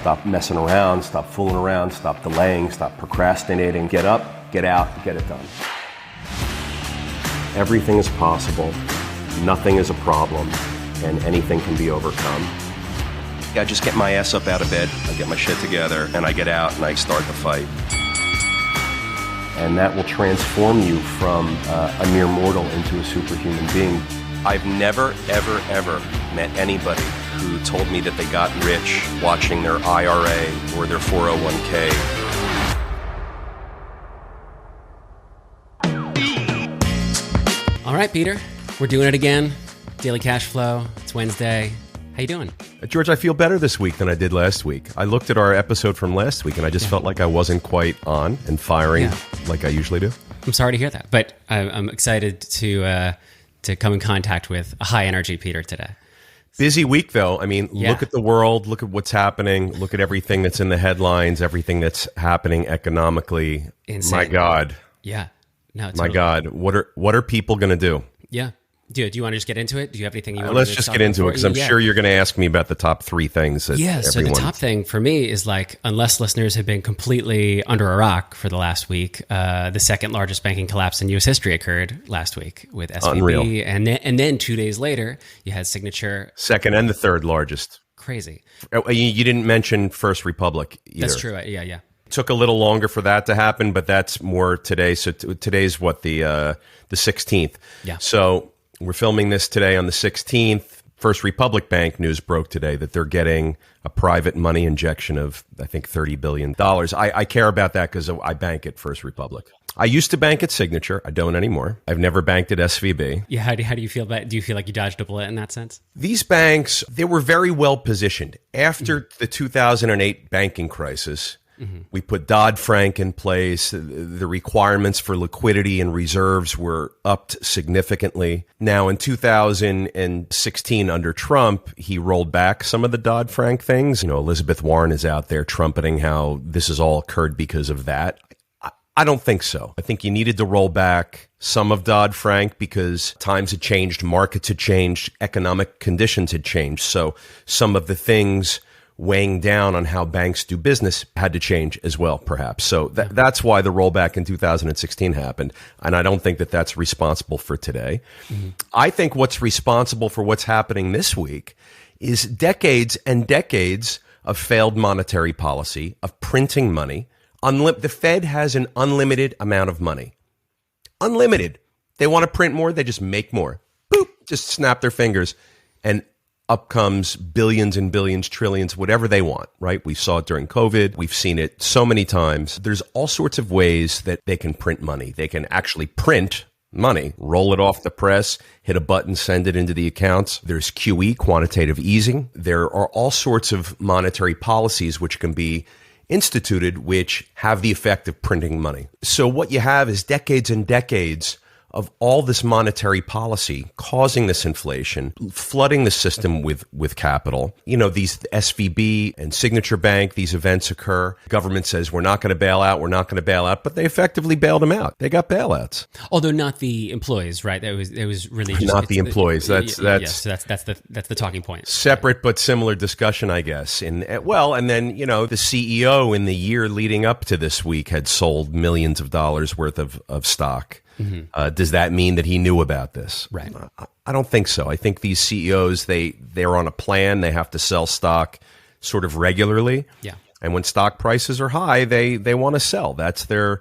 Stop messing around, stop fooling around, stop delaying, stop procrastinating. Get up, get out, get it done. Everything is possible, nothing is a problem, and anything can be overcome. I just get my ass up out of bed, I get my shit together, and I get out and I start the fight. And that will transform you from a mere mortal into a superhuman being. I've never, ever, ever met anybody who told me that they got rich watching their IRA or their 401k. All right, Peter, we're doing it again. Daily Cash Flow. It's Wednesday. How you doing? George, I feel better this week than I did last week. I looked at our episode from last week and I just felt like I wasn't quite on and firing like I usually do. I'm sorry to hear that, but I'm excited to come in contact with a high energy Peter today. Busy week, though. I mean, look at the world, look at what's happening, look at everything that's in the headlines, everything that's happening economically. Insane. My God. Yeah. No, My God. What are people going to do? Yeah. Do you want to just get into it? Do you have anything you want Let's to just get into it, because I'm sure you're going to ask me about the top three things that so the top thing for me is, like, unless listeners have been completely under a rock for the last week, the second largest banking collapse in U.S. history occurred last week with SVB. Unreal. And then 2 days later, you had Signature. Second and the third largest. Crazy. You didn't mention First Republic either. That's true. Yeah. Took a little longer for that to happen, but that's more today. So today's what, the 16th. Yeah. So we're filming this today on the 16th. First Republic Bank news broke today that they're getting a private money injection of, I think, $30 billion. I care about that because I bank at First Republic. I used to bank at Signature. I don't anymore. I've never banked at SVB. Yeah. How do you feel about it? Do you feel like you dodged a bullet in that sense? These banks, they were very well positioned. After the 2008 banking crisis, we put Dodd-Frank in place. The requirements for liquidity and reserves were upped significantly. Now, in 2016, under Trump, he rolled back some of the Dodd-Frank things. You know, Elizabeth Warren is out there trumpeting how this has all occurred because of that. I don't think so. I think you needed to roll back some of Dodd-Frank because times had changed, markets had changed, economic conditions had changed. So some of the things weighing down on how banks do business had to change as well, perhaps. So that's why the rollback in 2016 happened. And I don't think that that's responsible for today. I think what's responsible for what's happening this week is decades and decades of failed monetary policy, of printing money. The Fed has an unlimited amount of money. Unlimited. They want to print more, they just make more. Boop, just snap their fingers. And up comes billions and billions, trillions, whatever they want, right? We saw it during COVID. We've seen it so many times. There's all sorts of ways that they can print money. They can actually print money, roll it off the press, hit a button, send it into the accounts. There's QE, quantitative easing. There are all sorts of monetary policies which can be instituted which have the effect of printing money. So what you have is decades and decades of all this monetary policy causing this inflation, flooding the system with capital. You know, these SVB and Signature Bank, these events occur. Government says, we're not going to bail out, but they effectively bailed them out. They got bailouts. Although not the employees, right? It was really just, not the employees. So that's the talking point. Separate but similar discussion, I guess. And then, you know, the CEO in the year leading up to this week had sold millions of dollars worth of stock. Does that mean that he knew about this? Right. I don't think so. I think these CEOs, they're on a plan. They have to sell stock sort of regularly. Yeah. And when stock prices are high, they want to sell. That's their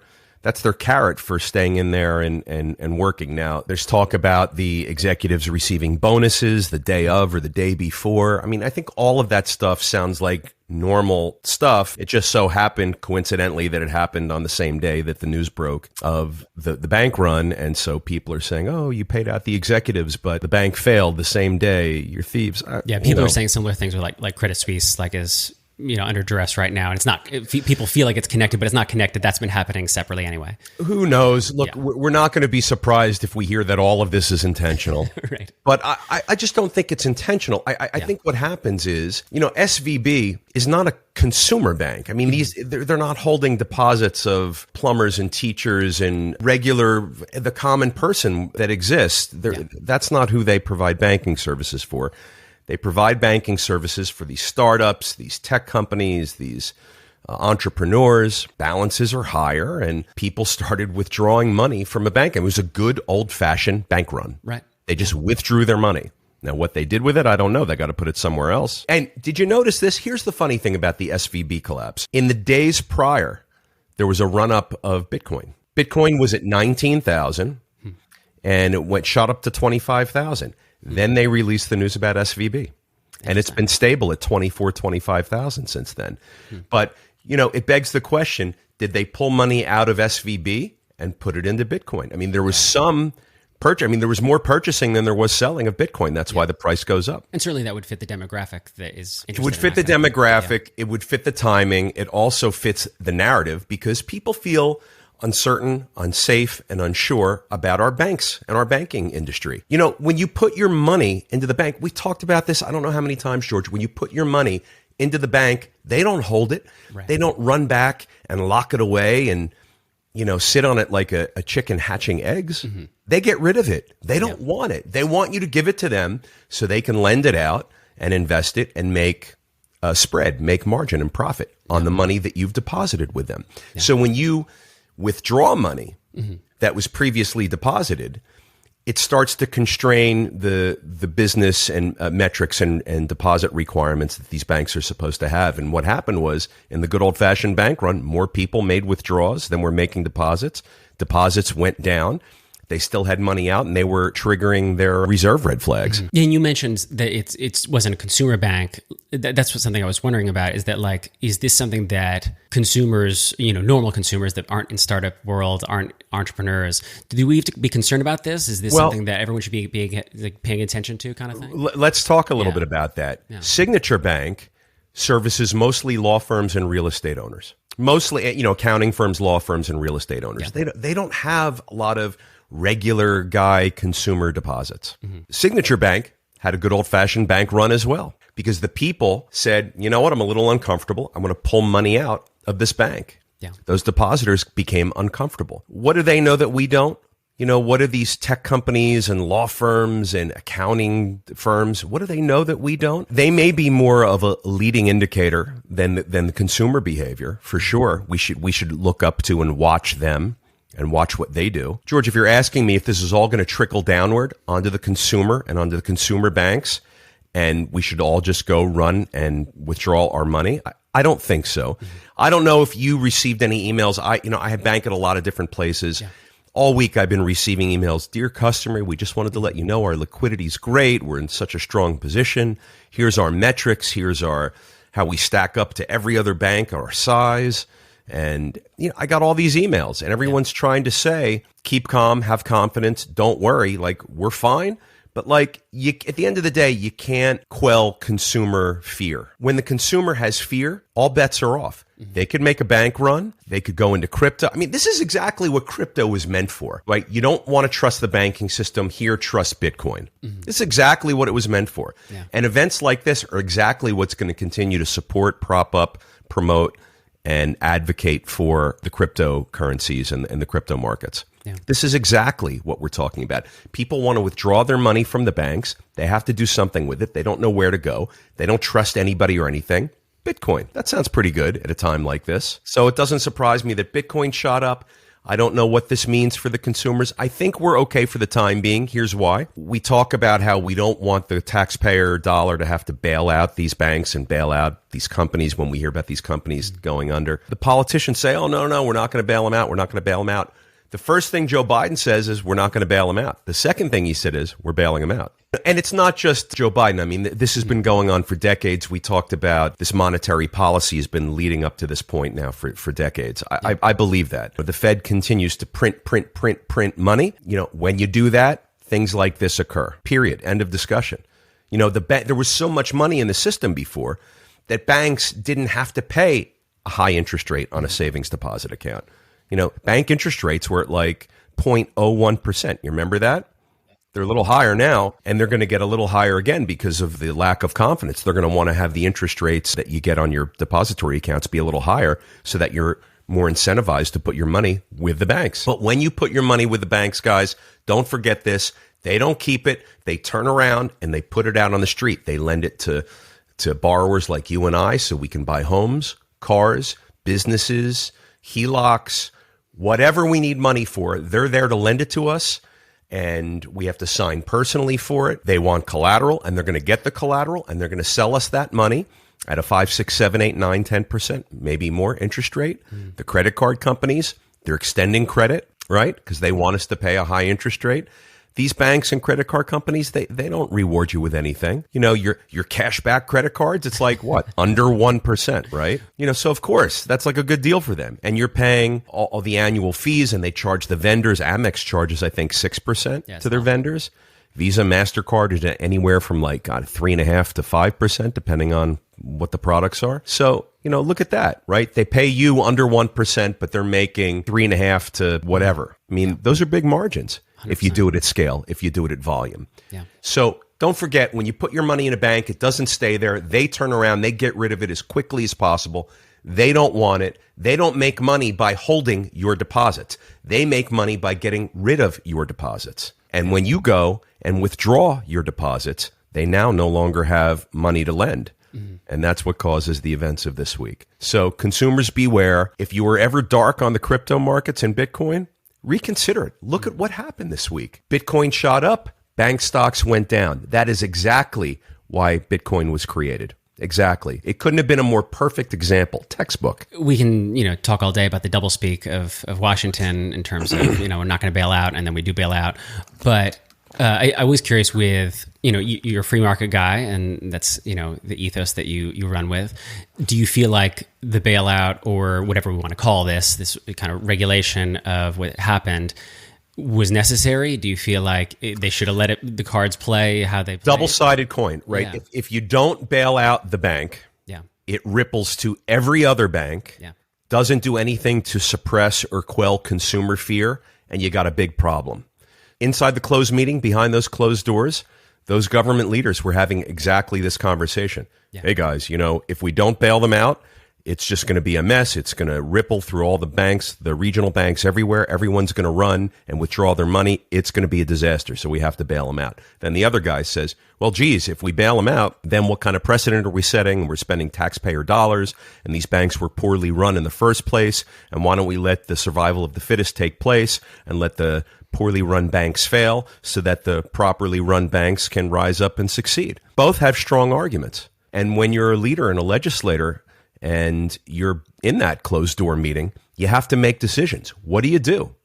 carrot for staying in there and working. Now, there's talk about the executives receiving bonuses the day of or the day before. I mean, I think all of that stuff sounds like normal stuff. It just so happened coincidentally that it happened on the same day that the news broke of the bank run. And so people are saying, oh, you paid out the executives, but the bank failed the same day. You're thieves. People are saying similar things with like Credit Suisse, like is, you know, under duress right now. And it's not, people feel like it's connected, but it's not connected. That's been happening separately anyway. Who knows? Look, we're not going to be surprised if we hear that all of this is intentional. Right. But I just don't think it's intentional. I think what happens is, you know, SVB is not a consumer bank. I mean, they're not holding deposits of plumbers and teachers and the common person that exists. That's not who they provide banking services for. They provide banking services for these startups, these tech companies, these entrepreneurs. Balances are higher, and people started withdrawing money from a bank. It was a good old-fashioned bank run. Right. They just withdrew their money. Now, what they did with it, I don't know. They got to put it somewhere else. And did you notice this? Here's the funny thing about the SVB collapse. In the days prior, there was a run-up of Bitcoin. Bitcoin was at 19,000, and it shot up to 25,000. Then they released the news about SVB, and it's been stable at 24, 25,000 since then. But, it begs the question, did they pull money out of SVB and put it into Bitcoin? I mean, there was there was more purchasing than there was selling of Bitcoin. That's why the price goes up. And certainly that would fit the demographic that is interested. It would fit the demographic. It would fit the timing. It also fits the narrative because people feel uncertain, unsafe, and unsure about our banks and our banking industry. When you put your money into the bank, we talked about this, I don't know how many times, George, when you put your money into the bank, they don't hold it. Right. They don't run back and lock it away and sit on it like a chicken hatching eggs. Mm-hmm. They get rid of it. They don't want it. They want you to give it to them so they can lend it out and invest it and make a spread, make margin and profit on the money that you've deposited with them. Yeah. So when you withdraw money that was previously deposited, it starts to constrain the business and metrics and deposit requirements that these banks are supposed to have. And what happened was, in the good old-fashioned bank run, more people made withdrawals than were making deposits. Deposits went down. They still had money out, and they were triggering their reserve red flags. Mm-hmm. Yeah, and you mentioned that it wasn't a consumer bank. That's something I was wondering about. Is that is this something that consumers, normal consumers that aren't in startup world, aren't entrepreneurs, do we have to be concerned about this? Is this something that everyone should be paying attention to, kind of thing? Let's talk a little bit about that. Yeah. Signature Bank services mostly law firms and real estate owners. Mostly, accounting firms, law firms, and real estate owners. Yeah. They don't have a lot of regular guy consumer deposits. Mm-hmm. Signature Bank had a good old-fashioned bank run as well, because the people said, you know what, I'm a little uncomfortable. I'm going to pull money out of this bank. Yeah. Those depositors became uncomfortable. What do they know that we don't? What do these tech companies and law firms and accounting firms, what do they know that we don't? They may be more of a leading indicator than the consumer behavior, for sure. We should look up to and watch them and watch what they do. George, if you're asking me if this is all going to trickle downward onto the consumer and onto the consumer banks, and we should all just go run and withdraw our money, I don't think so. Mm-hmm. I don't know if you received any emails. I have bank at a lot of different places. Yeah. All week I've been receiving emails. Dear customer, we just wanted to let you know our liquidity is great. We're in such a strong position. Here's our metrics. Here's how we stack up to every other bank, our size. And I got all these emails, and everyone's trying to say, keep calm, have confidence, don't worry, we're fine. But at the end of the day, you can't quell consumer fear. When the consumer has fear, all bets are off. Mm-hmm. They could make a bank run. They could go into crypto. I mean, this is exactly what crypto was meant for, right? You don't want to trust the banking system. Here, trust Bitcoin. Mm-hmm. This is exactly what it was meant for. Yeah. And events like this are exactly what's going to continue to support, prop up, promote, and advocate for the cryptocurrencies and the crypto markets. Yeah. This is exactly what we're talking about. People want to withdraw their money from the banks. They have to do something with it. They don't know where to go. They don't trust anybody or anything. Bitcoin. That sounds pretty good at a time like this. So it doesn't surprise me that Bitcoin shot up. I don't know what this means for the consumers. I think we're okay for the time being. Here's why. We talk about how we don't want the taxpayer dollar to have to bail out these banks and bail out these companies when we hear about these companies going under. The politicians say, oh, no, we're not going to bail them out. We're not going to bail them out. The first thing Joe Biden says is we're not going to bail them out. The second thing he said is we're bailing them out. And it's not just Joe Biden. I mean, this has been going on for decades. We talked about this monetary policy has been leading up to this point now for decades. I believe that. The Fed continues to print money. When you do that, things like this occur. Period. End of discussion. There was so much money in the system before that banks didn't have to pay a high interest rate on a savings deposit account. Bank interest rates were at 0.01%. You remember that? They're a little higher now, and they're going to get a little higher again because of the lack of confidence. They're going to want to have the interest rates that you get on your depository accounts be a little higher so that you're more incentivized to put your money with the banks. But when you put your money with the banks, guys, don't forget this. They don't keep it. They turn around and they put it out on the street. They lend it to borrowers like you and I so we can buy homes, cars, businesses, HELOCs, whatever we need money for. They're there to lend it to us, and we have to sign personally for it. They want collateral, and they're going to get the collateral, and they're going to sell us that money at a 5, 6, 7, 8, 9, 10%, maybe more interest rate. The credit card companies, they're extending credit, right? Because they want us to pay a high interest rate. These banks and credit card companies, they don't reward you with anything. You know, your cashback credit cards, it's like what? Under 1%, right? You know, so of course, that's like a good deal for them. And you're paying all the annual fees, and they charge the vendors. Amex charges, I think, 6% to their vendors. Visa, MasterCard is anywhere from like 3.5% to 5%, depending on what the products are. So, you know, look at that, right? They pay you under 1%, but they're making 3.5% to whatever. I mean, those are big margins. 100%. If you do it at scale, if you do it at volume. Yeah. So don't forget, when you put your money in a bank, it doesn't stay there. They turn around, they get rid of it as quickly as possible. They don't want it. They don't make money by holding your deposits. They make money by getting rid of your deposits. And when you go and withdraw your deposits, they now no longer have money to lend. Mm-hmm. And that's what causes the events of this week. So consumers beware. If you were ever dark on the crypto markets and Bitcoin, reconsider it. Look at what happened this week. Bitcoin shot up, bank stocks went down. That is exactly why Bitcoin was created. Exactly. It couldn't have been a more perfect example. Textbook. We can, talk all day about the doublespeak of Washington in terms of, we're not going to bail out, and then we do bail out. But I was curious with, you're a free market guy, and that's, the ethos that you run with. Do you feel like the bailout, or whatever we want to call this kind of regulation of what happened, was necessary? Do you feel like they should have let the cards play how they play? Double-sided coin, right? Yeah. If you don't bail out the bank, it ripples to every other bank, doesn't do anything to suppress or quell consumer fear, and you got a big problem. Inside the closed meeting, behind those closed doors, those government leaders were having exactly this conversation. Hey guys, if we don't bail them out, it's just going to be a mess. It's going to ripple through all the banks, the regional banks everywhere. Everyone's going to run and withdraw their money. It's going to be a disaster, so we have to bail them out. Then the other guy says, well, geez, if we bail them out, then what kind of precedent are we setting? We're spending taxpayer dollars, and these banks were poorly run in the first place, and why don't we let the survival of the fittest take place and let the poorly run banks fail so that the properly run banks can rise up and succeed? Both have strong arguments. And when you're a leader and a legislator, and you're in that closed door meeting, you have to make decisions. What do you do?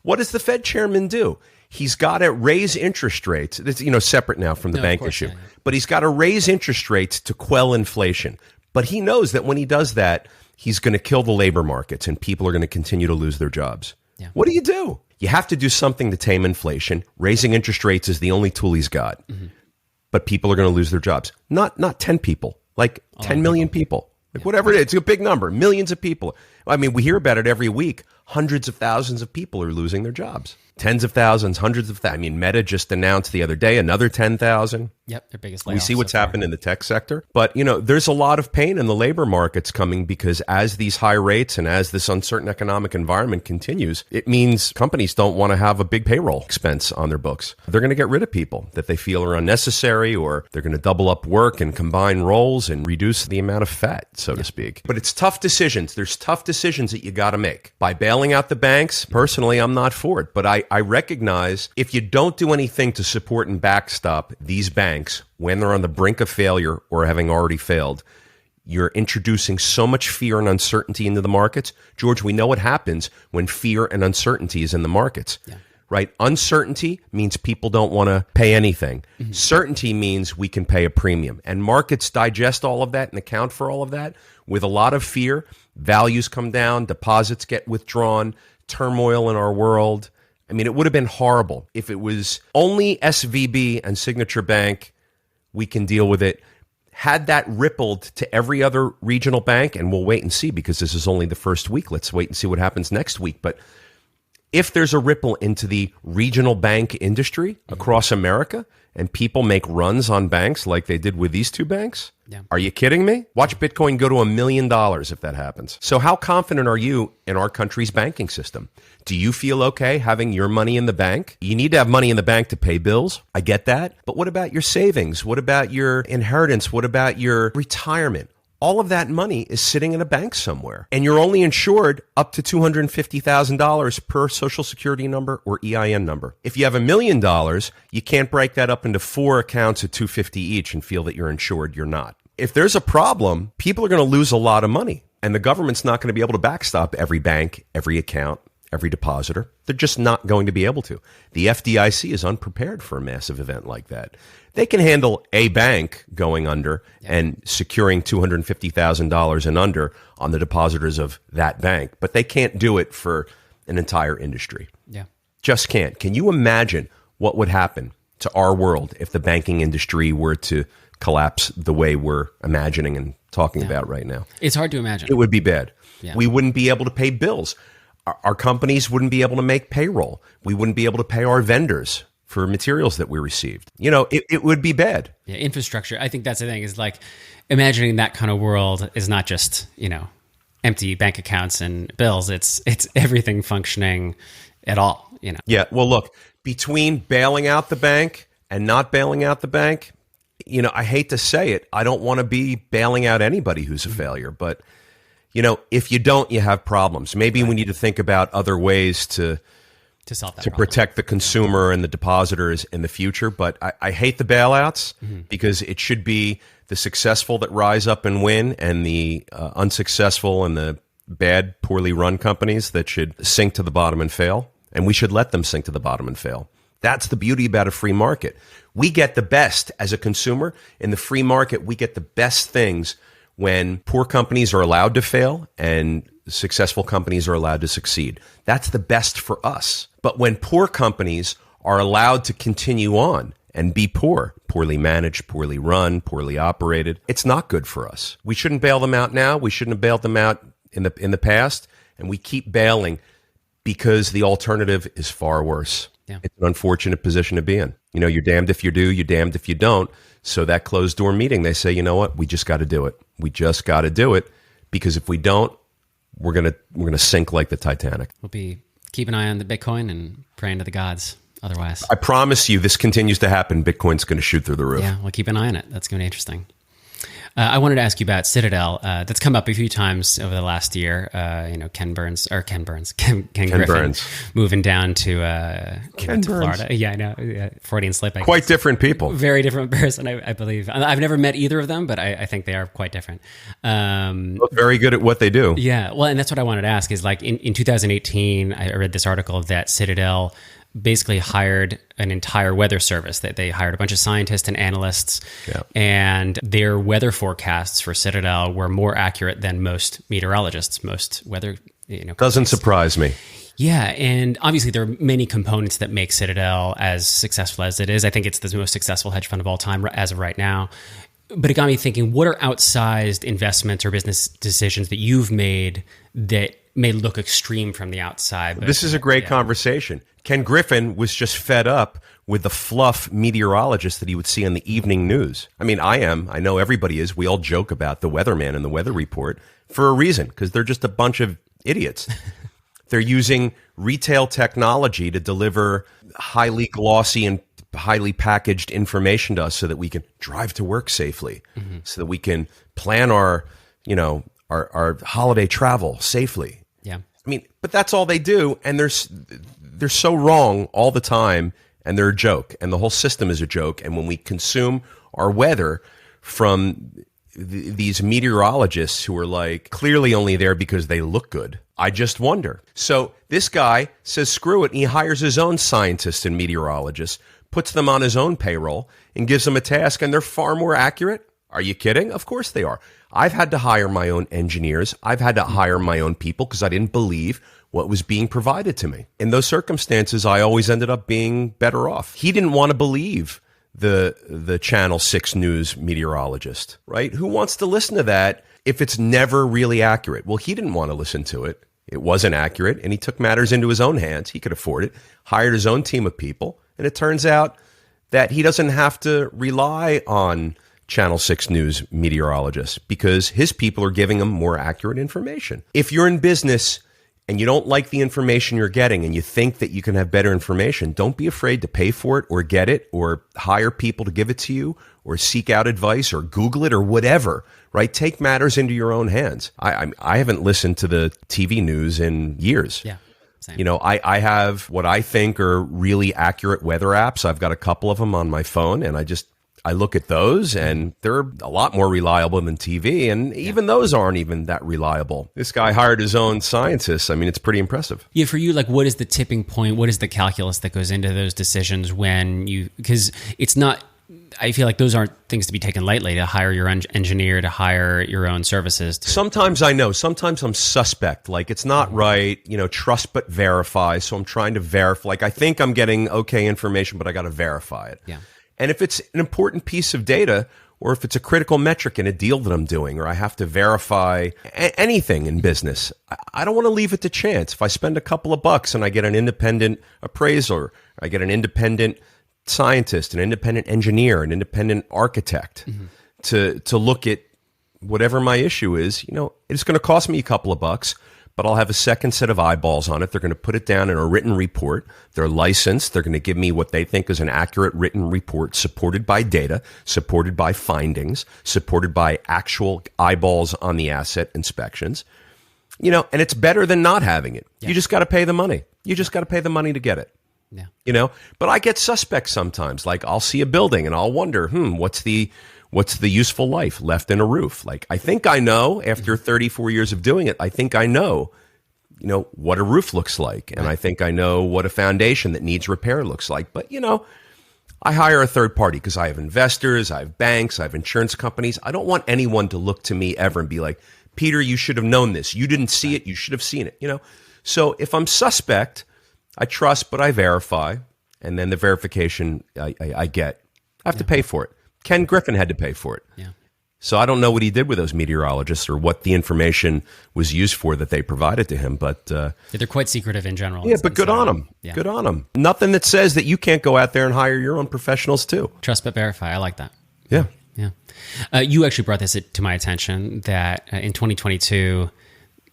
What does the Fed chairman do? He's got to raise interest rates. It's, separate now from the bank issue. But he's got to raise interest rates to quell inflation. But he knows that when he does that, he's going to kill the labor markets and people are going to continue to lose their jobs. Yeah. What do? You have to do something to tame inflation. Raising interest rates is the only tool he's got. Mm-hmm. But people are going to lose their jobs. Not 10 people, like 10 million people. Like whatever it is, it's a big number, millions of people. I mean, we hear about it every week. Hundreds of thousands of people are losing their jobs. Tens of thousands, hundreds of thousands. I mean, Meta just announced the other day another 10,000. Yep, their biggest layoff. We see what's happened in the tech sector. But, there's a lot of pain in the labor markets coming because as these high rates and as this uncertain economic environment continues, it means companies don't want to have a big payroll expense on their books. They're going to get rid of people that they feel are unnecessary, or they're going to double up work and combine roles and reduce the amount of fat, so to speak. But it's tough decisions. There's tough decisions that you got to make. By bailing out the banks, personally, I'm not for it. But I recognize if you don't do anything to support and backstop these banks when they're on the brink of failure or having already failed, you're introducing so much fear and uncertainty into the markets. George, we know what happens when fear and uncertainty is in the markets, right? Uncertainty means people don't want to pay anything. Mm-hmm. Certainty means we can pay a premium. And markets digest all of that and account for all of that. With a lot of fear, values come down, deposits get withdrawn, turmoil in our world. I mean, it would have been horrible if it was only SVB and Signature Bank. We can deal with it. Had that rippled to every other regional bank, and we'll wait and see because this is only the first week. Let's wait and see what happens next week. But If there's a ripple into the regional bank industry across America and people make runs on banks like they did with these two banks, are you kidding me? Watch Bitcoin go to $1 million if that happens. So how confident are you in our country's banking system? Do you feel okay having your money in the bank? You need to have money in the bank to pay bills. I get that. But what about your savings? What about your inheritance? What about your retirement? All of that money is sitting in a bank somewhere, and you're only insured up to $250,000 per Social Security number or EIN number. If you have $1 million, you can't break that up into 4 accounts at $250 each and feel that you're insured. You're not. If there's a problem, people are going to lose a lot of money, and the government's not going to be able to backstop every bank, every account, every depositor. They're just not going to be able to. The FDIC is unprepared for a massive event like that. They can handle a bank going under and securing $250,000 and under on the depositors of that bank, but they can't do it for an entire industry. Yeah. Just can't. Can you imagine what would happen to our world if the banking industry were to collapse the way we're imagining and talking about right now? It's hard to imagine. It would be bad. Yeah. We wouldn't be able to pay bills. Our companies wouldn't be able to make payroll. We wouldn't be able to pay our vendors for materials that we received. It would be bad. Yeah, infrastructure. I think that's the thing, is like imagining that kind of world is not just, empty bank accounts and bills. It's everything functioning at all, Yeah, well, look, between bailing out the bank and not bailing out the bank, I hate to say it, I don't want to be bailing out anybody who's a failure, but if you don't, you have problems. Maybe we need to think about other ways to solve that problem, protect the consumer and the depositors in the future. But I hate the bailouts because it should be the successful that rise up and win, and the unsuccessful and the bad, poorly run companies that should sink to the bottom and fail. And we should let them sink to the bottom and fail. That's the beauty about a free market. We get the best as a consumer. In the free market, we get the best things when poor companies are allowed to fail and successful companies are allowed to succeed. That's the best for us. But when poor companies are allowed to continue on and be poor, poorly managed, poorly run, poorly operated, it's not good for us. We shouldn't bail them out now. We shouldn't have bailed them out in the past. And we keep bailing because the alternative is far worse. Yeah. It's an unfortunate position to be in. You're damned if you do, you're damned if you don't. So that closed door meeting, they say, you know what? We just got to do it. We just got to do it, because if we don't, we're gonna sink like the Titanic. We'll be keep an eye on the Bitcoin and praying to the gods. Otherwise, I promise you, this continues to happen. Bitcoin's going to shoot through the roof. Yeah, we'll keep an eye on it. That's going to be interesting. I wanted to ask you about Citadel. That's come up a few times over the last year. Ken Griffin moving down to Florida. Yeah, I know. Freudian slip. Quite different people. Very different person, I believe. I've never met either of them, but I think they are quite different. Both very good at what they do. Yeah, well, and that's what I wanted to ask is, like, in 2018, I read this article that Citadel basically hired an entire weather service. That they hired a bunch of scientists and analysts, and their weather forecasts for Citadel were more accurate than most meteorologists, most weather. Doesn't surprise me. Yeah, and obviously there are many components that make Citadel as successful as it is. I think it's the most successful hedge fund of all time as of right now. But it got me thinking, what are outsized investments or business decisions that you've made that may look extreme from the outside? But this is a great conversation. Ken Griffin was just fed up with the fluff meteorologist that he would see on the evening news. I mean, I know everybody is. We all joke about the weatherman and the weather report for a reason, because they're just a bunch of idiots. They're using retail technology to deliver highly glossy and highly packaged information to us so that we can drive to work safely, so that we can plan our holiday travel safely. Yeah. I mean, but that's all they do, and they're so wrong all the time, and they're a joke, and the whole system is a joke. And when we consume our weather from these meteorologists who are like clearly only there because they look good, I just wonder. So this guy says screw it, and he hires his own scientists and meteorologists, puts them on his own payroll, and gives them a task, and they're far more accurate. Are you kidding? Of course they are. I've had to hire my own engineers. I've had to hire my own people because I didn't believe what was being provided to me. In those circumstances, I always ended up being better off. He didn't want to believe the Channel 6 News meteorologist, right? Who wants to listen to that if it's never really accurate? Well, he didn't want to listen to it. it wasn't accurate, and he took matters into his own hands. He could afford it, hired his own team of people, and it turns out that he doesn't have to rely on Channel 6 News meteorologists because his people are giving him more accurate information. If you're in business and you don't like the information you're getting and you think that you can have better information, don't be afraid to pay for it or get it or hire people to give it to you or seek out advice or Google it or whatever, right? Take matters into your own hands. I haven't listened to the TV news in years. Yeah. Same. You know, I have what I think are really accurate weather apps. I've got a couple of them on my phone, and I look at those, and they're a lot more reliable than TV, and even those aren't even that reliable. This guy hired his own scientists. I mean, it's pretty impressive. Yeah, for you, like, what is the tipping point? What is the calculus that goes into those decisions when you, because it's not, I feel like those aren't things to be taken lightly, to hire your own engineer, to hire your own services. Sometimes I know. Sometimes I'm suspect. Like, it's not right, you know, trust but verify. So I'm trying to verify. Like, I think I'm getting okay information, but I got to verify it. Yeah. And if it's an important piece of data, or if it's a critical metric in a deal that I'm doing, or I have to verify anything in business, I don't want to leave it to chance. If I spend a couple of bucks and I get an independent appraiser, I get an independent scientist, an independent engineer, an independent architect to look at whatever my issue is, you know, it's going to cost me a couple of bucks, but I'll have a second set of eyeballs on it. They're going to put it down in a written report. They're licensed. They're going to give me what they think is an accurate written report supported by data, supported by findings, supported by actual eyeballs on the asset inspections. You know, and it's better than not having it. Yeah. You just got to pay the money. You just got to pay the money to get it. Yeah. You know, but I get suspect sometimes. Like, I'll see a building and I'll wonder, what's the useful life left in a roof? Like, I think I know after 34 years of doing it, I think I know, you know, what a roof looks like. And I think I know what a foundation that needs repair looks like. But, you know, I hire a third party because I have investors, I have banks, I have insurance companies. I don't want anyone to look to me ever and be like, Peter, you should have known this. You didn't see it. You should have seen it. You know, so if I'm suspect, I trust, but I verify, and then the verification I get, I have to pay for it. Ken Griffin had to pay for it. Yeah. So I don't know what he did with those meteorologists or what the information was used for that they provided to him, but they're quite secretive in general. Yeah, but good on them. Yeah. Good on them. Nothing that says that you can't go out there and hire your own professionals too. Trust but verify. I like that. Yeah. Yeah. You actually brought this to my attention that in 2022,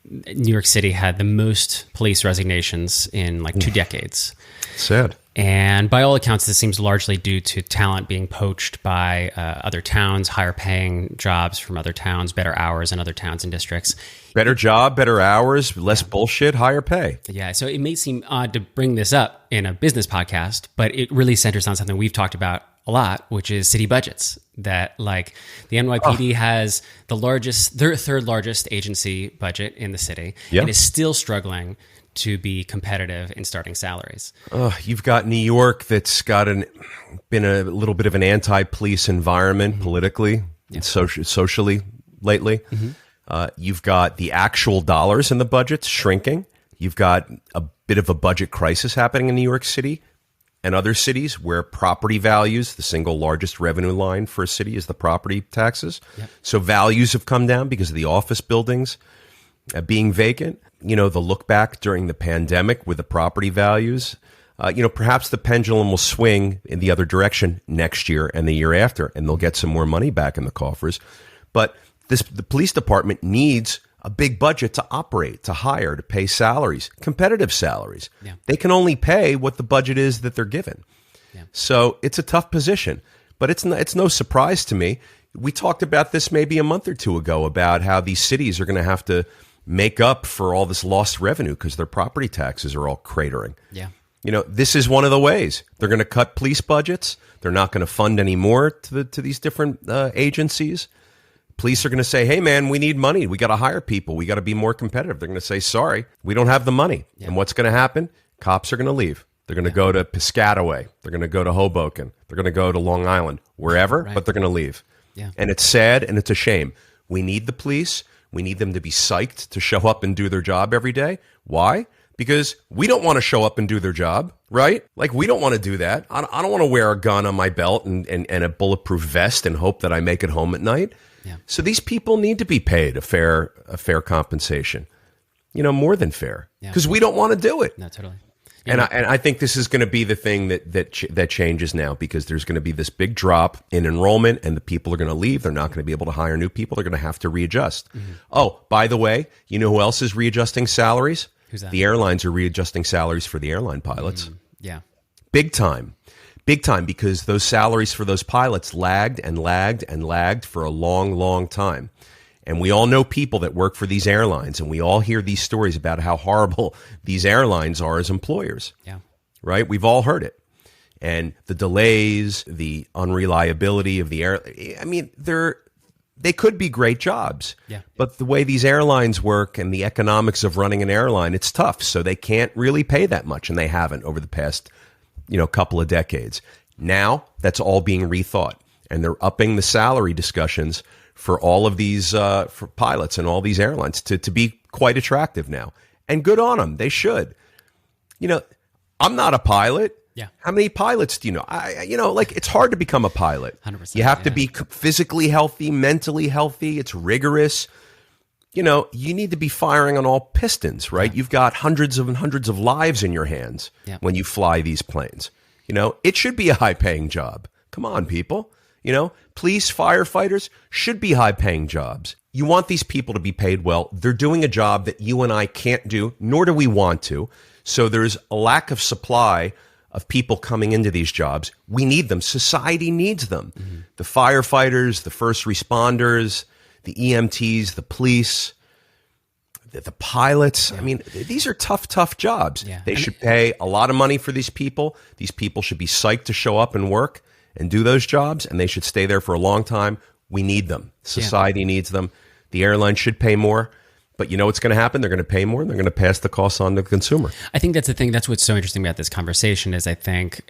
New York City had the most police resignations in like 2 decades. Sad. And by all accounts, this seems largely due to talent being poached by other towns, higher paying jobs from other towns, better hours in other towns and districts. Better job, better hours, less bullshit, higher pay. Yeah, so it may seem odd to bring this up in a business podcast, but it really centers on something we've talked about a lot, which is city budgets. That, like, the NYPD has the largest, their third largest agency budget in the city, and is still struggling to be competitive in starting salaries. You've got New York that's been a little bit of an anti-police environment politically and socially lately. You've got the actual dollars in the budgets shrinking. You've got a bit of a budget crisis happening in New York City and other cities where property values, the single largest revenue line for a city is the property taxes. So values have come down because of the office buildings being vacant. You know, the look back during the pandemic with the property values, you know, perhaps the pendulum will swing in the other direction next year and the year after, and they'll get some more money back in the coffers. But the police department needs a big budget to operate, to hire, to pay salaries, competitive salaries. They can only pay what the budget is that they're given. So it's a tough position, but it's no surprise to me. We talked about this maybe a month or two ago about how these cities are going to have to make up for all this lost revenue because their property taxes are all cratering. You know, this is one of the ways. They're going to cut police budgets. They're not going to fund any more to these different agencies. Police are going to say, hey, man, we need money. We got to hire people. We got to be more competitive. They're going to say, sorry, we don't have the money. And what's going to happen? Cops are going to leave. They're going to go to Piscataway. They're going to go to Hoboken. They're going to go to Long Island, wherever, but they're going to leave. And it's sad and it's a shame. We need the police. We need them to be psyched to show up and do their job every day. Why? Because we don't want to show up and do their job, right? Like, we don't want to do that. I don't want to wear a gun on my belt and a bulletproof vest and hope that I make it home at night. So these people need to be paid a fair compensation. more than fair, because we don't want to do it. No, totally. And I think this is going to be the thing that changes now, because there's going to be this big drop in enrollment, and the people are going to leave. They're not going to be able to hire new people. They're going to have to readjust. Oh, by the way, you know who else is readjusting salaries? Who's that? The airlines are readjusting salaries for the airline pilots. Yeah. Big time, because those salaries for those pilots lagged and lagged and lagged for a long, long time. And we all know people that work for these airlines, and we all hear these stories about how horrible these airlines are as employers. Yeah. Right? We've all heard it. And the delays, the unreliability of the air. I mean, they could be great jobs. Yeah. But the way these airlines work and the economics of running an airline, it's tough. So they can't really pay that much, and they haven't over the past, couple of decades. Now that's all being rethought, and they're upping the salary discussions for all of these for pilots and all these airlines to be quite attractive now. And good on them. They should. I'm not a pilot. Yeah. How many pilots do you know? It's hard to become a pilot. 100%. You have to be physically healthy, mentally healthy. It's rigorous. You need to be firing on all pistons, right? Yeah. You've got hundreds and hundreds of lives in your hands when you fly these planes. It should be a high-paying job. Come on, people. Police, firefighters should be high-paying jobs. You want these people to be paid well. They're doing a job that you and I can't do, nor do we want to. So there's a lack of supply of people coming into these jobs. We need them. Society needs them. The firefighters, the first responders, the EMTs, the police, the pilots. I mean, these are tough jobs. They should pay a lot of money for these people. These people should be psyched to show up and work and do those jobs, and they should stay there for a long time. We need them. Society needs them. The airline should pay more. But you know what's going to happen? They're going to pay more, and they're going to pass the costs on to the consumer. I think that's the thing. That's what's so interesting about this conversation is I think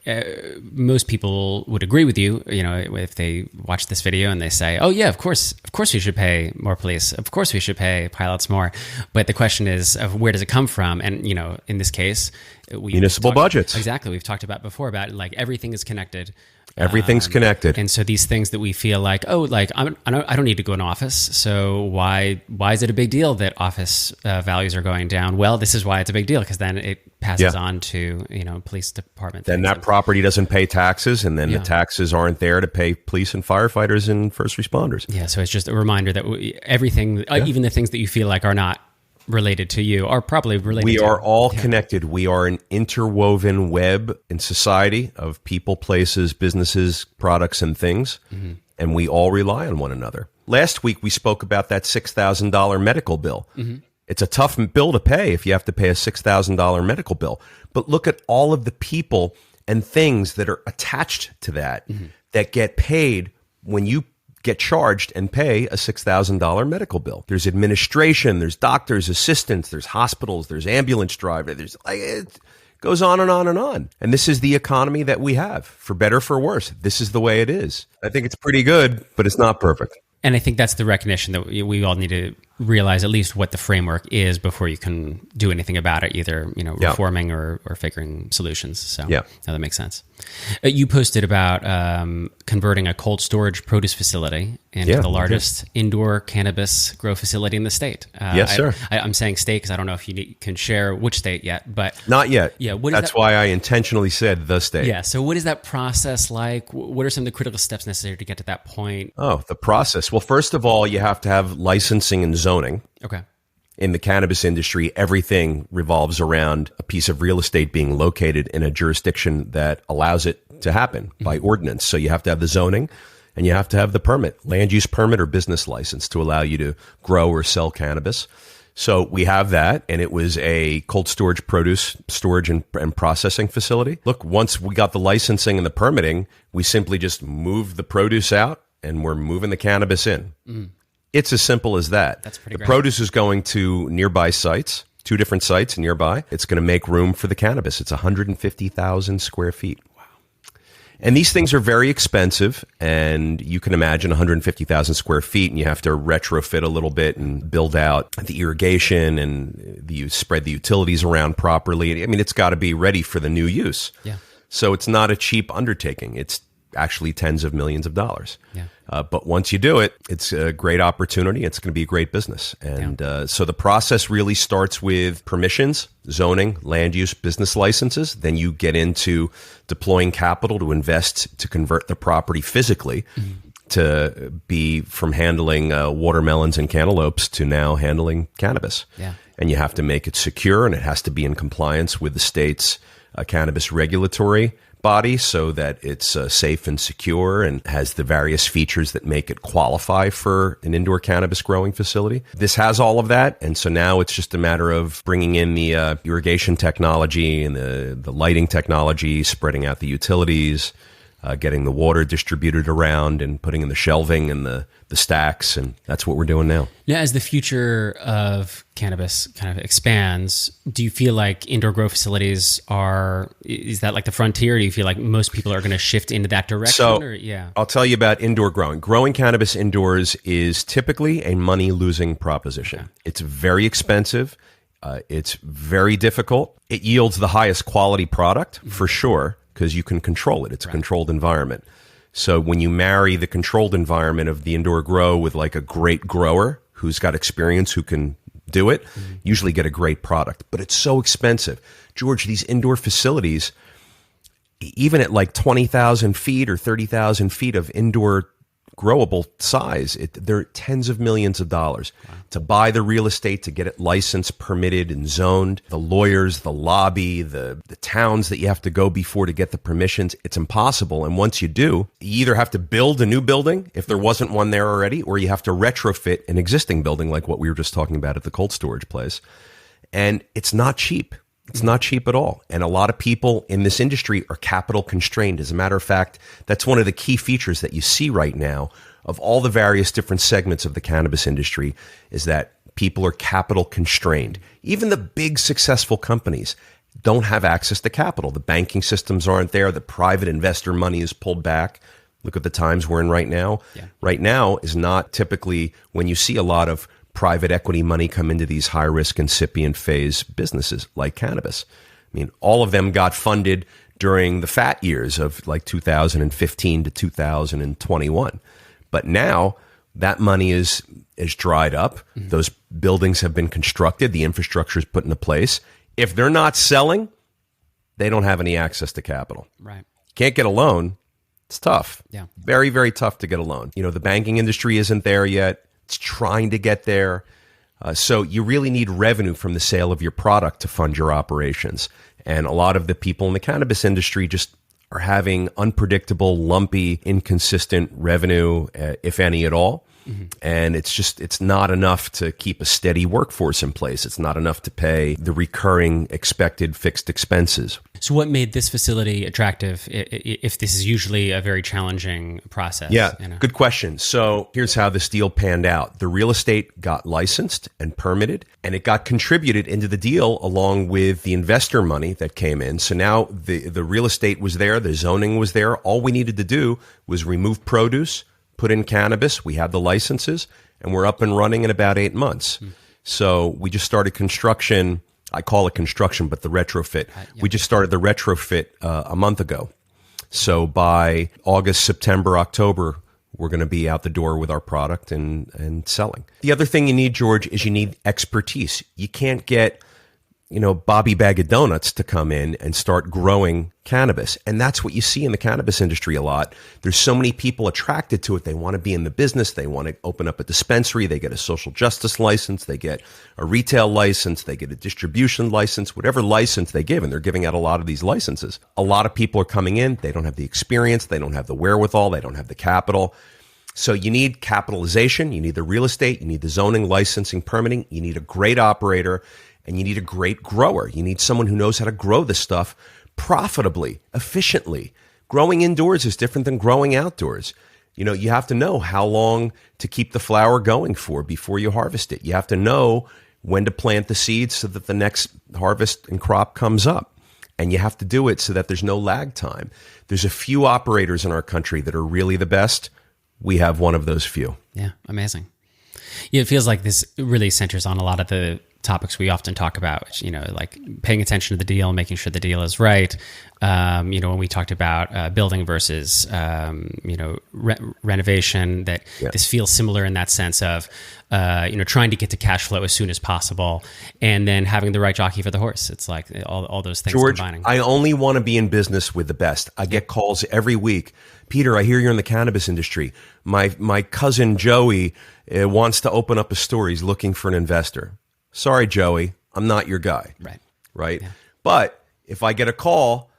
most people would agree with you, if they watch this video and they say, oh, yeah, of course we should pay more police. Of course we should pay pilots more. But the question is of where does it come from? And, in this case, municipal budgets. Exactly. We've talked about before about like everything is connected. Everything's connected. And so these things that we feel like, I don't need to go in office. So why is it a big deal that office values are going down? Well, this is why it's a big deal, because then it passes on to, police department. Then that property doesn't pay taxes, and then the taxes aren't there to pay police and firefighters and first responders. Yeah. So it's just a reminder that everything, even the things that you feel like are not related to you are probably related to you. We are all connected. We are an interwoven web in society of people, places, businesses, products, and things. And we all rely on one another. Last week, we spoke about that $6,000 medical bill. It's a tough bill to pay if you have to pay a $6,000 medical bill. But look at all of the people and things that are attached to that that get paid when you get charged and pay a $6,000 medical bill. There's administration, there's doctors, assistants, there's hospitals, there's ambulance drivers, it goes on and on and on. And this is the economy that we have, for better, for worse. This is the way it is. I think it's pretty good, but it's not perfect. And I think that's the recognition that we all need to realize at least what the framework is before you can do anything about it, either reforming or figuring solutions. So that makes sense. You posted about converting a cold storage produce facility into the largest indoor cannabis grow facility in the state. Yes, sir. I'm saying state because I don't know if you can share which state yet, but not yet. Yeah, that's why I intentionally said the state. Yeah. So what is that process like? What are some of the critical steps necessary to get to that point? Oh, the process. Well, first of all, you have to have licensing and zoning. Okay. In the cannabis industry, everything revolves around a piece of real estate being located in a jurisdiction that allows it to happen by ordinance. So you have to have the zoning and you have to have the permit, land use permit or business license to allow you to grow or sell cannabis. So we have that, and it was a cold storage produce storage and processing facility. Look, once we got the licensing and the permitting, we simply just moved the produce out and we're moving the cannabis in. It's as simple as that. That's pretty great. The produce is going to nearby sites, 2 different sites nearby. It's going to make room for the cannabis. It's 150,000 square feet. Wow. And these things are very expensive, and you can imagine 150,000 square feet, and you have to retrofit a little bit and build out the irrigation and you spread the utilities around properly. I mean, it's got to be ready for the new use. Yeah. So it's not a cheap undertaking. It's actually tens of millions of dollars. Yeah. But once you do it, it's a great opportunity. It's going to be a great business. And so the process really starts with permissions, zoning, land use, business licenses. Then you get into deploying capital to invest to convert the property physically to be from handling watermelons and cantaloupes to now handling cannabis. Yeah. And you have to make it secure, and it has to be in compliance with the state's cannabis regulatory body so that it's safe and secure and has the various features that make it qualify for an indoor cannabis growing facility. This has all of that, and so now it's just a matter of bringing in the irrigation technology and the lighting technology, spreading out the utilities, getting the water distributed around and putting in the shelving and the stacks, and that's what we're doing now. Now, as the future of cannabis kind of expands, do you feel like indoor grow facilities is that like the frontier? Do you feel like most people are going to shift into that direction? So, I'll tell you about indoor growing. Growing cannabis indoors is typically a money-losing proposition. Okay. It's very expensive. It's very difficult. It yields the highest quality product, for sure, because you can control it. It's a controlled environment. So when you marry the controlled environment of the indoor grow with like a great grower who's got experience, who can do it, usually get a great product. But it's so expensive. George, these indoor facilities, even at like 20,000 feet or 30,000 feet of indoor growable size, they're tens of millions of dollars. Wow. To buy the real estate, to get it licensed, permitted, and zoned, the lawyers, the lobby, the towns that you have to go before to get the permissions, it's impossible. And once you do, you either have to build a new building if there wasn't one there already, or you have to retrofit an existing building like what we were just talking about at the cold storage place. And it's not cheap. It's not cheap at all. And a lot of people in this industry are capital constrained. As a matter of fact, that's one of the key features that you see right now of all the various different segments of the cannabis industry, is that people are capital constrained. Even the big successful companies don't have access to capital. The banking systems aren't there. The private investor money is pulled back. Look at the times we're in right now. Yeah. Right now is not typically when you see a lot of private equity money come into these high-risk incipient phase businesses like cannabis. I mean, all of them got funded during the fat years of like 2015 to 2021. But now that money is dried up. Mm-hmm. Those buildings have been constructed. The infrastructure is put into place. If they're not selling, they don't have any access to capital. Right. Can't get a loan. It's tough. Yeah. Very, very tough to get a loan. You know, the banking industry isn't there yet. It's trying to get there. So you really need revenue from the sale of your product to fund your operations. And a lot of the people in the cannabis industry just are having unpredictable, lumpy, inconsistent revenue, if any at all. Mm-hmm. And it's not enough to keep a steady workforce in place. It's not enough to pay the recurring expected fixed expenses. So what made this facility attractive if this is usually a very challenging process? Yeah, good question. So here's how this deal panned out. The real estate got licensed and permitted, and it got contributed into the deal along with the investor money that came in. So now the real estate was there, the zoning was there. All we needed to do was remove produce, put in cannabis. We had the licenses, and we're up and running in about 8 months. So we just started construction. I call it construction, but the retrofit. We just started the retrofit a month ago. So by August, September, October, we're going to be out the door with our product and selling. The other thing you need, George, is you need expertise. You can't get, Bobby Bag of Donuts to come in and start growing cannabis. And that's what you see in the cannabis industry a lot. There's so many people attracted to it. They want to be in the business. They want to open up a dispensary. They get a social justice license. They get a retail license. They get a distribution license, whatever license they give. And they're giving out a lot of these licenses. A lot of people are coming in. They don't have the experience. They don't have the wherewithal. They don't have the capital. So you need capitalization. You need the real estate. You need the zoning, licensing, permitting. You need a great operator. And you need a great grower. You need someone who knows how to grow this stuff profitably, efficiently. Growing indoors is different than growing outdoors. You have to know how long to keep the flower going for before you harvest it. You have to know when to plant the seeds so that the next harvest and crop comes up. And you have to do it so that there's no lag time. There's a few operators in our country that are really the best. We have one of those few. Yeah, amazing. Yeah, it feels like this really centers on a lot of the topics we often talk about, which, like paying attention to the deal, making sure the deal is right. When we talked about building versus, renovation, that this feels similar in that sense of, trying to get to cash flow as soon as possible, and then having the right jockey for the horse. It's like all those things George, combining. I only want to be in business with the best. I get calls every week. Peter, I hear you're in the cannabis industry. My cousin Joey wants to open up a store. He's looking for an investor. Sorry, Joey, I'm not your guy. Right. Yeah. But if I get a call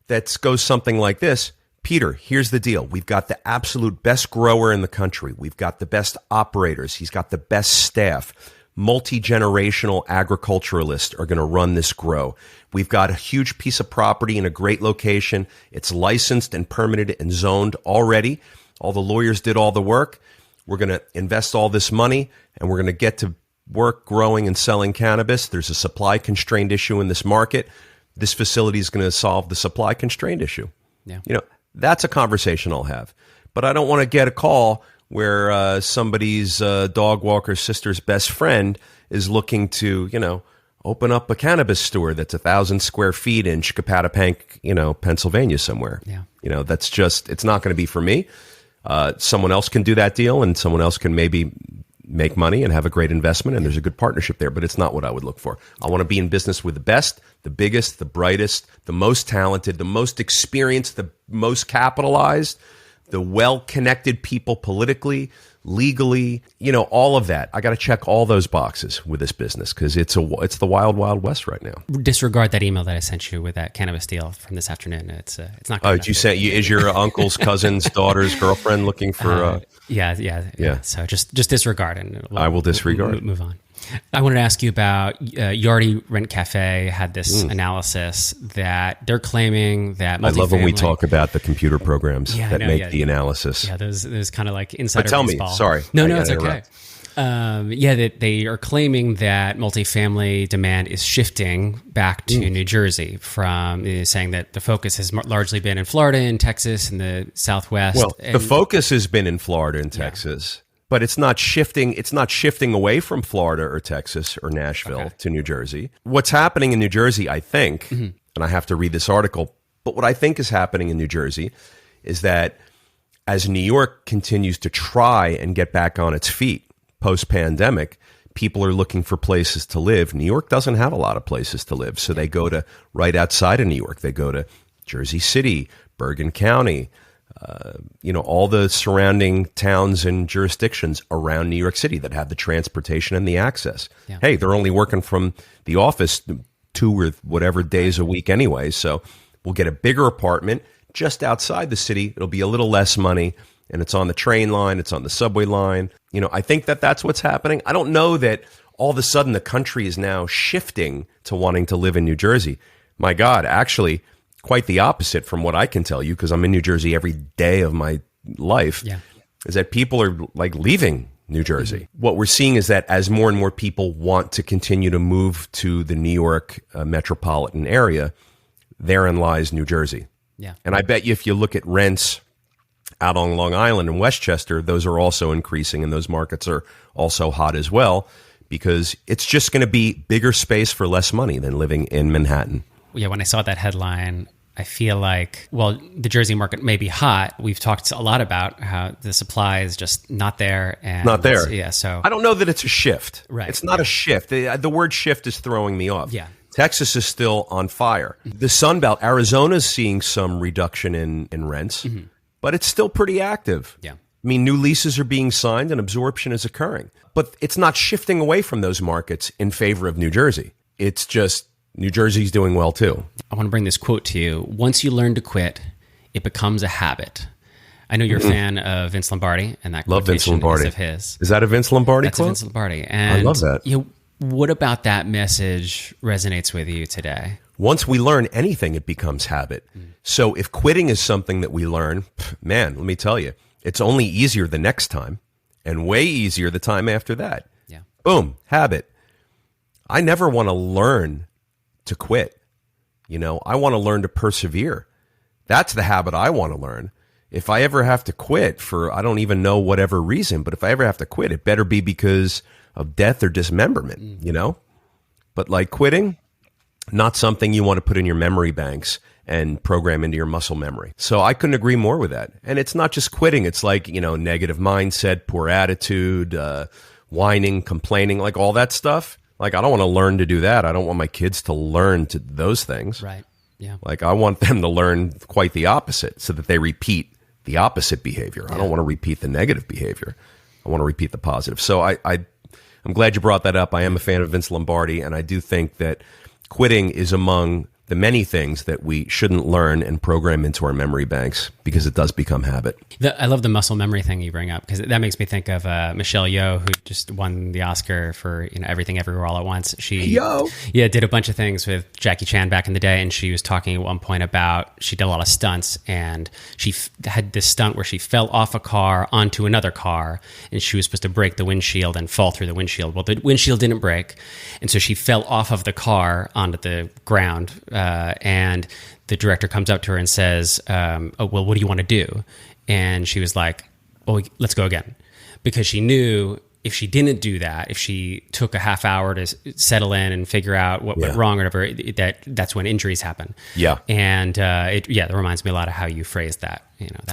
that goes something like this, Peter, here's the deal. We've got the absolute best grower in the country. We've got the best operators. He's got the best staff. Multi-generational agriculturalists are going to run this grow. We've got a huge piece of property in a great location. It's licensed and permitted and zoned already. All the lawyers did all the work. We're going to invest all this money, and we're going to get to work growing and selling cannabis. There's a supply constraint issue in this market. This facility is going to solve the supply constraint issue. Yeah. That's a conversation I'll have. But I don't want to get a call where somebody's dog walker's sister's best friend is looking to, open up a cannabis store that's 1,000 square feet in Chickapatapank, Pennsylvania somewhere. Yeah. That's just, it's not going to be for me. Someone else can do that deal, and someone else can maybe make money and have a great investment, and there's a good partnership there, but it's not what I would look for. I want to be in business with the best, the biggest, the brightest, the most talented, the most experienced, the most capitalized, the well-connected people politically, legally, all of that. I got to check all those boxes with this business because it's the wild, wild west right now. Disregard that email that I sent you with that cannabis deal from this afternoon. It's not good. Oh, did you say is your uncle's cousin's daughter's girlfriend looking for? Yeah. So just disregard it. I will disregard. Move on. I wanted to ask you about Yardi Rent Cafe had this analysis that they're claiming that I love when we talk about the computer programs that make the analysis. Yeah, those kind of like insider baseball. But tell me, sorry. No, it's okay. That they are claiming that multifamily demand is shifting back to New Jersey from saying that the focus has largely been in Florida and Texas and the Southwest. Well, the focus has been in Florida and Texas. But it's not shifting. It's not shifting away from Florida or Texas or Nashville to New Jersey. What's happening in New Jersey, I think, and I have to read this article, but what I think is happening in New Jersey is that as New York continues to try and get back on its feet post-pandemic, people are looking for places to live. New York doesn't have a lot of places to live, so they go to right outside of New York. They go to Jersey City, Bergen County, all the surrounding towns and jurisdictions around New York City that have the transportation and the access. Yeah. Hey, they're only working from the office 2 or whatever days a week anyway. So we'll get a bigger apartment just outside the city. It'll be a little less money, and it's on the train line. It's on the subway line. I think that's what's happening. I don't know that all of a sudden the country is now shifting to wanting to live in New Jersey. My God, actually, quite the opposite from what I can tell you, because I'm in New Jersey every day of my life, is that people are like leaving New Jersey. What we're seeing is that as more and more people want to continue to move to the New York metropolitan area, therein lies New Jersey. Yeah. And I bet you if you look at rents out on Long Island and Westchester, those are also increasing, and those markets are also hot as well, because it's just going to be bigger space for less money than living in Manhattan. Yeah, when I saw that headline, I feel like, the Jersey market may be hot. We've talked a lot about how the supply is just not there. Not there. Yeah, so I don't know that it's a shift. Right. It's not a shift. The word shift is throwing me off. Yeah. Texas is still on fire. The Sun Belt, Arizona's seeing some reduction in rents, but it's still pretty active. Yeah. I mean, new leases are being signed and absorption is occurring. But it's not shifting away from those markets in favor of New Jersey. It's just New Jersey's doing well too. I want to bring this quote to you. Once you learn to quit, it becomes a habit. I know you're a fan of Vince Lombardi, and that love Vince Lombardi. Is of his. Is that a Vince Lombardi That's quote? That's a Vince Lombardi. And I love that. What about that message resonates with you today? Once we learn anything, it becomes habit. So if quitting is something that we learn, man, let me tell you, it's only easier the next time and way easier the time after that. Yeah. Boom, habit. I never want to learn to quit. I want to learn to persevere. That's the habit I want to learn. If I ever have to quit for, I don't even know whatever reason, but if I ever have to quit, it better be because of death or dismemberment, But like quitting, not something you want to put in your memory banks and program into your muscle memory. So I couldn't agree more with that. And it's not just quitting. It's like, negative mindset, poor attitude, whining, complaining, like all that stuff. Like, I don't want to learn to do that. I don't want my kids to learn to those things. Right. Yeah. Like, I want them to learn quite the opposite so that they repeat the opposite behavior. I don't want to repeat the negative behavior. I want to repeat the positive. So I'm glad you brought that up. I am a fan of Vince Lombardi, and I do think that quitting is among the many things that we shouldn't learn and program into our memory banks because it does become habit. I love the muscle memory thing you bring up because that makes me think of Michelle Yeoh, who just won the Oscar for Everything Everywhere All at Once. She did a bunch of things with Jackie Chan back in the day, and she was talking at one point about she did a lot of stunts, and she had this stunt where she fell off a car onto another car, and she was supposed to break the windshield and fall through the windshield. Well, the windshield didn't break, and so she fell off of the car onto the ground. And the director comes up to her and says, oh, well, what do you want to do? And she was like, oh, let's go again. Because she knew if she didn't do that, if she took a half hour to settle in and figure out what went wrong or whatever, that's when injuries happen. Yeah. And that reminds me a lot of how you phrased that.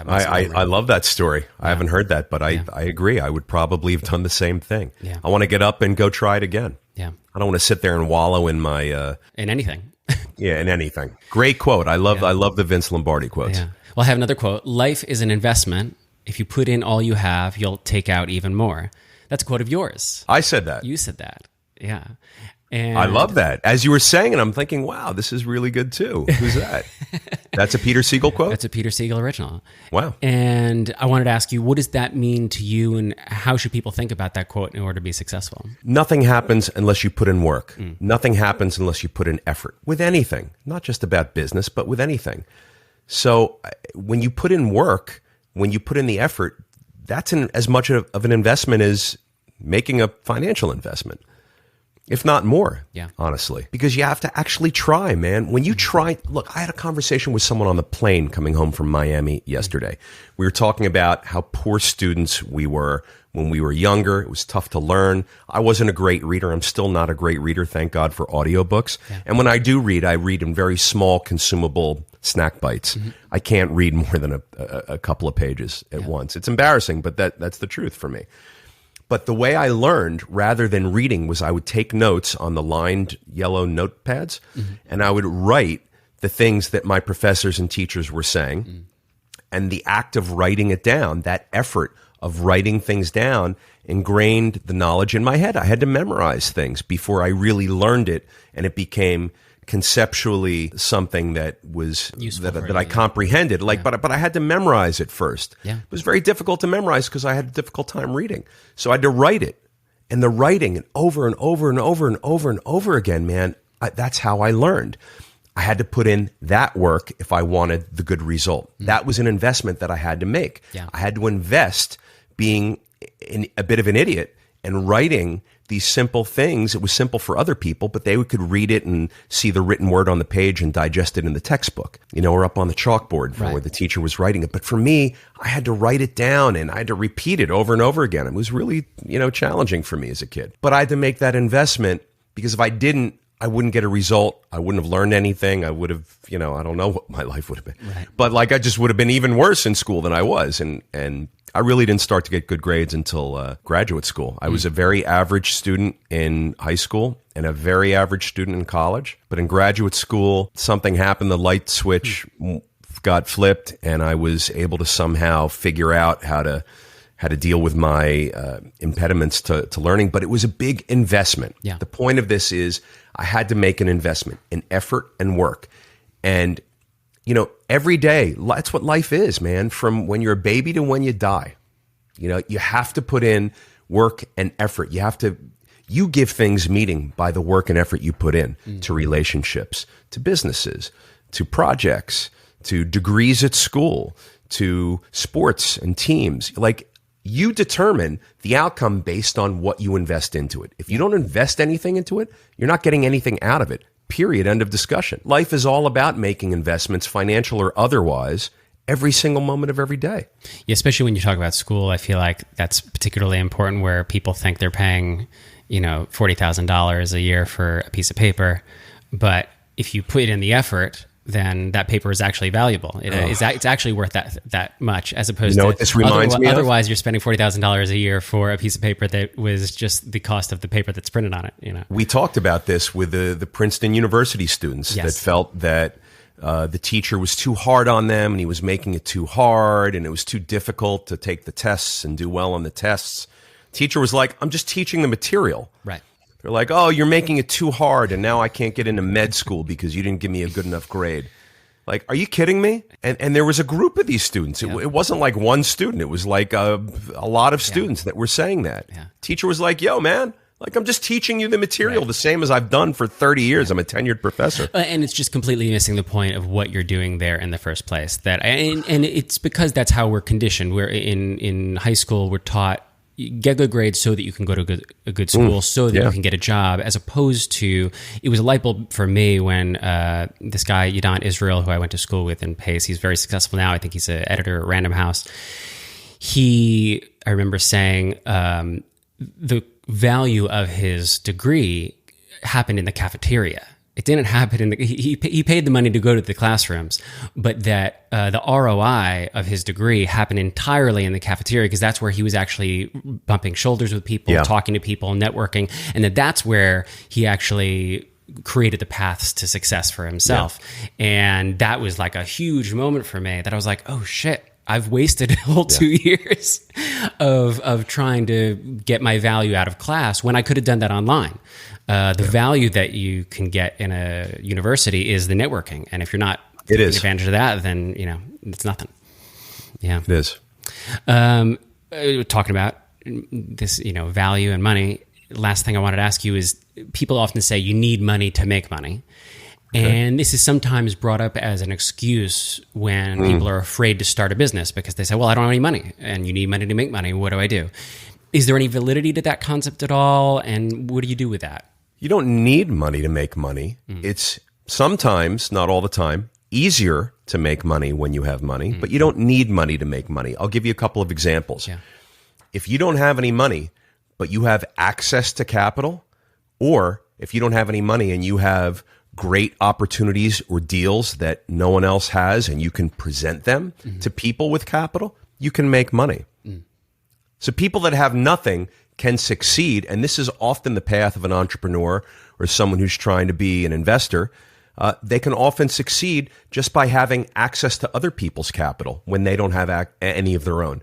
I love that story. I haven't heard that, but I agree. I would probably have done the same thing. Yeah. I want to get up and go try it again. Yeah. I don't want to sit there and wallow in my... in anything. Yeah, in anything. Great quote. I love the Vince Lombardi quotes. Yeah. Well, I have another quote. Life is an investment. If you put in all you have, you'll take out even more. That's a quote of yours. I said that. You said that. Yeah. And I love that. As you were saying it, I'm thinking, wow, this is really good too. Who's that? That's a Peter Siegel quote? That's a Peter Siegel original. Wow. And I wanted to ask you, what does that mean to you, and how should people think about that quote in order to be successful? Nothing happens unless you put in work. Nothing happens unless you put in effort. With anything, not just about business, but with anything. So when you put in work, when you put in the effort, that's as much of an investment as making a financial investment. If not more, honestly, because you have to actually try, man. When you try, look, I had a conversation with someone on the plane coming home from Miami yesterday. We were talking about how poor students we were when we were younger. It was tough to learn. I wasn't a great reader. I'm still not a great reader. Thank God for audiobooks. Yeah. And when I do read, I read in very small, consumable snack bites. I can't read more than a couple of pages at once. It's embarrassing, but that's the truth for me. But the way I learned, rather than reading, was I would take notes on the lined yellow notepads, and I would write the things that my professors and teachers were saying. And the act of writing it down, that effort of writing things down, ingrained the knowledge in my head. I had to memorize things before I really learned it, and it became conceptually something that was that I comprehended. But I had to memorize it first. Yeah. It was very difficult to memorize because I had a difficult time reading. So I had to write it, and the writing, and over and over and over and over and over again, man. That's how I learned. I had to put in that work if I wanted the good result. That was an investment that I had to make. Yeah. I had to invest being a bit of an idiot and writing these simple things. It was simple for other people, but they could read it and see the written word on the page and digest it in the textbook, or up on the chalkboard where the teacher was writing it. But for me, I had to write it down and I had to repeat it over and over again. It was really, challenging for me as a kid. But I had to make that investment because if I didn't, I wouldn't get a result. I wouldn't have learned anything. I would have, I don't know what my life would have been. Right. But I just would have been even worse in school than I was. And I really didn't start to get good grades until graduate school. I was a very average student in high school and a very average student in college. But in graduate school, something happened. The light switch got flipped, and I was able to somehow figure out how to deal with my impediments to learning. But it was a big investment. Yeah. The point of this is I had to make an investment in effort and work. And every day, that's what life is, man. From when you're a baby to when you die, you have to put in work and effort. You give things meaning by the work and effort you put in to relationships, to businesses, to projects, to degrees at school, to sports and teams. You determine the outcome based on what you invest into it. If you don't invest anything into it, you're not getting anything out of it. Period. End of discussion. Life is all about making investments, financial or otherwise, every single moment of every day. Yeah, especially when you talk about school, I feel like that's particularly important where people think they're paying, $40,000 a year for a piece of paper. But if you put in the effort, then that paper is actually valuable. It's actually worth that much, as opposed to what this reminds me of? Otherwise, you're spending $40,000 a year for a piece of paper that was just the cost of the paper that's printed on it. We talked about this with the Princeton University students Yes. that felt that the teacher was too hard on them, and he was making it too hard, and it was too difficult to take the tests and do well on the tests. Teacher was like, I'm just teaching the material. Right. They're like, oh, you're making it too hard, and now I can't get into med school because you didn't give me a good enough grade. Like, are you kidding me? And there was a group of these students. It wasn't like one student. It was like a lot of students that were saying that. Yeah. Teacher was like, yo, man, like, I'm just teaching you the material the same as I've done for 30 years. I'm a tenured professor. And it's just completely missing the point of what you're doing there in the first place. And it's because that's how we're conditioned. We're in high school, we're taught, get good grades so that you can go to a good school, so that you can get a job, as opposed to, it was a light bulb for me when this guy, Yadon Israel, who I went to school with in Pace, he's very successful now. I think he's an editor at Random House. I remember saying the value of his degree happened in the cafeteria. It didn't happen he paid the money to go to the classrooms, but that the ROI of his degree happened entirely in the cafeteria, because that's where he was actually bumping shoulders with people, talking to people, networking, and that's where he actually created the paths to success for himself. And that was like a huge moment for me, that I was like, oh shit, I've wasted a whole 2 years of trying to get my value out of class when I could have done that online. The value that you can get in a university is the networking. And if you're not taking advantage of that, then, it's nothing. Yeah. It is. Talking about this, value and money. Last thing I wanted to ask you is, people often say you need money to make money. And this is sometimes brought up as an excuse when people are afraid to start a business, because they say, well, I don't have any money, and you need money to make money. What do I do? Is there any validity to that concept at all? And what do you do with that? You don't need money to make money. It's sometimes, not all the time, easier to make money when you have money, but you don't need money to make money. I'll give you a couple of examples. Yeah. If you don't have any money, but you have access to capital, or if you don't have any money and you have great opportunities or deals that no one else has, and you can present them to people with capital, you can make money. So people that have nothing can succeed, and this is often the path of an entrepreneur or someone who's trying to be an investor. They can often succeed just by having access to other people's capital when they don't have any of their own,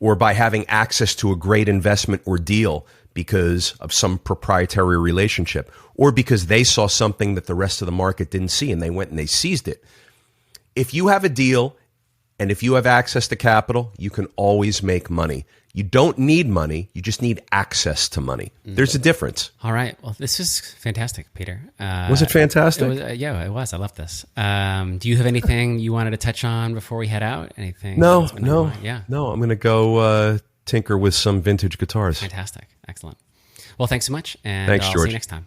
or by having access to a great investment or deal because of some proprietary relationship, or because they saw something that the rest of the market didn't see and they went and they seized it. If you have a deal and if you have access to capital, you can always make money. You don't need money. You just need access to money. There's a difference. All right. Well, this is fantastic, Peter. Was it fantastic? Yeah, it was. I love this. Do you have anything you wanted to touch on before we head out? Anything? No. Yeah. No, I'm going to go tinker with some vintage guitars. Fantastic. Excellent. Well, thanks so much. And Thanks, I'll George. see you next time.